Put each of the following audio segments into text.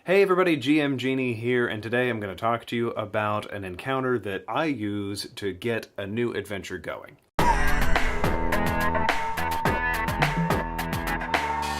Hey everybody, GM Genie here, and today I'm going to talk to you about an encounter that I use to get a new adventure going.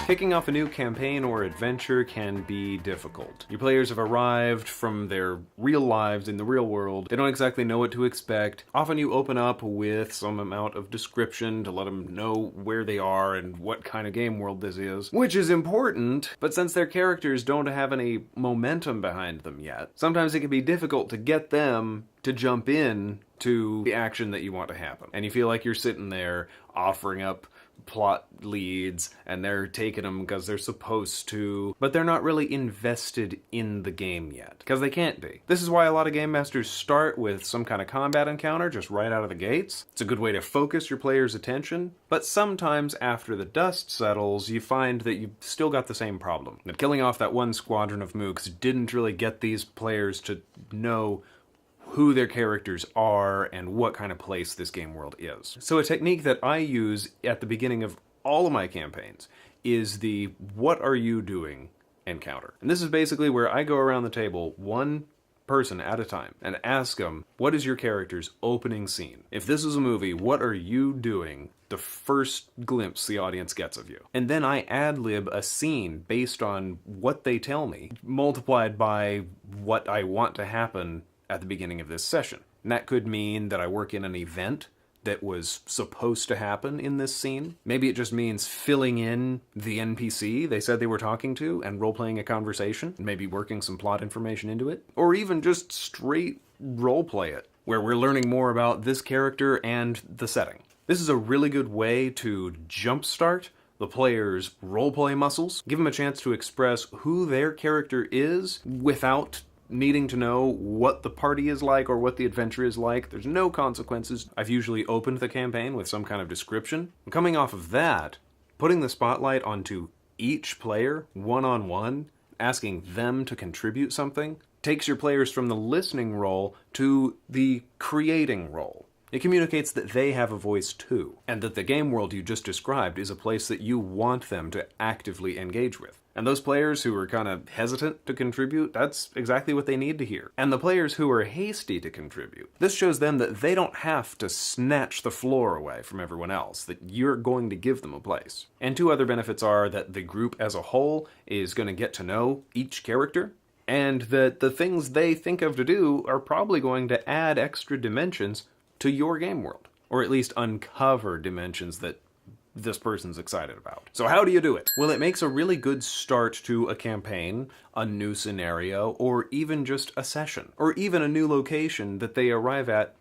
Kicking off a new campaign or adventure can be difficult. Your players have arrived from their real lives in the real world. They don't exactly know what to expect. Often you open up with some amount of description to let them know where they are and what kind of game world this is, which is important, but since their characters don't have any momentum behind them yet, sometimes it can be difficult to get them to jump in to the action that you want to happen. And you feel like you're sitting there offering up plot leads and they're taking them because they're supposed to, but they're not really invested in the game yet, because they can't be. This is why a lot of game masters start with some kind of combat encounter just right out of the gates. It's a good way to focus your players' attention, but sometimes after the dust settles, you find that you've still got the same problem. That killing off that one squadron of mooks didn't really get these players to know who their characters are and what kind of place this game world is. So a technique that I use at the beginning of all of my campaigns is the "what are you doing" encounter. And this is basically where I go around the table, one person at a time, and ask them, what is your character's opening scene? If this is a movie, what are you doing the first glimpse the audience gets of you? And then I ad-lib a scene based on what they tell me, multiplied by what I want to happen at the beginning of this session. And that could mean that I work in an event that was supposed to happen in this scene. Maybe it just means filling in the NPC they said they were talking to and role-playing a conversation, and maybe working some plot information into it. Or even just straight role-play it, where we're learning more about this character and the setting. This is a really good way to jumpstart the player's roleplay muscles, give them a chance to express who their character is without needing to know what the party is like or what the adventure is like. There's no consequences. I've usually opened the campaign with some kind of description. And coming off of that, putting the spotlight onto each player one-on-one, asking them to contribute something, takes your players from the listening role to the creating role. It communicates that they have a voice too, and that the game world you just described is a place that you want them to actively engage with. And those players who are kind of hesitant to contribute, that's exactly what they need to hear. And the players who are hasty to contribute, this shows them that they don't have to snatch the floor away from everyone else, that you're going to give them a place. And two other benefits are that the group as a whole is going to get to know each character, and that the things they think of to do are probably going to add extra dimensions to your game world, or at least uncover dimensions that this person's excited about. So how do you do it? Well, it makes a really good start to a campaign, a new scenario, or even just a session, or even a new location that they arrive at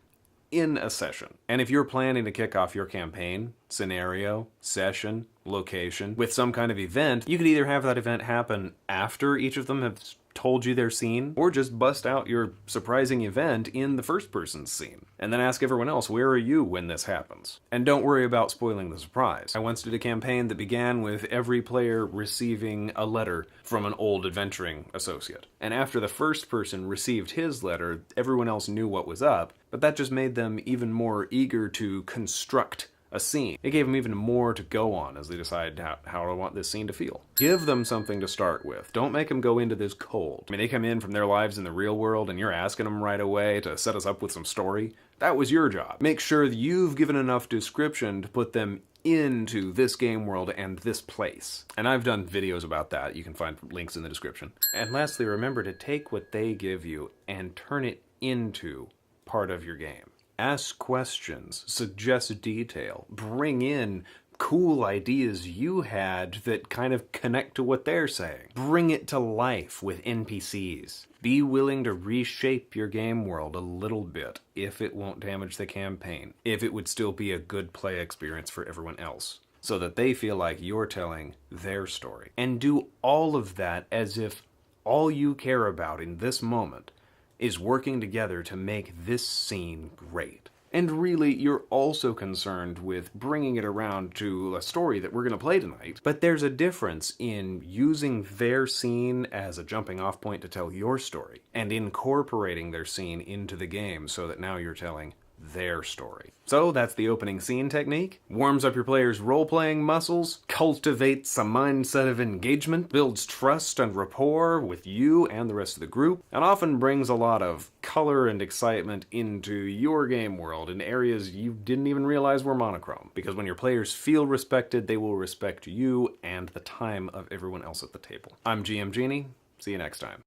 in a session. And if you're planning to kick off your campaign, scenario, session, location, with some kind of event, you could either have that event happen after each of them have told you their scene, or just bust out your surprising event in the first person's scene, and then ask everyone else, where are you when this happens? And don't worry about spoiling the surprise. I once did a campaign that began with every player receiving a letter from an old adventuring associate. And after the first person received his letter, everyone else knew what was up, but that just made them even more eager to construct a scene. It gave them even more to go on as they decide how do I want this scene to feel. Give them something to start with. Don't make them go into this cold. I mean, they come in from their lives in the real world and you're asking them right away to set us up with some story. That was your job. Make sure that you've given enough description to put them into this game world and this place. And I've done videos about that. You can find links in the description. And lastly, remember to take what they give you and turn it into part of your game. Ask questions, suggest detail, bring in cool ideas you had that kind of connect to what they're saying. Bring it to life with NPCs. Be willing to reshape your game world a little bit if it won't damage the campaign, if it would still be a good play experience for everyone else, so that they feel like you're telling their story. And do all of that as if all you care about in this moment is working together to make this scene great. And really, you're also concerned with bringing it around to a story that we're going to play tonight. But there's a difference in using their scene as a jumping off point to tell your story, and incorporating their scene into the game so that now you're telling their story. So that's the opening scene technique. Warms up your players' role-playing muscles, cultivates a mindset of engagement, builds trust and rapport with you and the rest of the group, and often brings a lot of color and excitement into your game world in areas you didn't even realize were monochrome. Because when your players feel respected, they will respect you and the time of everyone else at the table. I'm GM Genie. See you next time.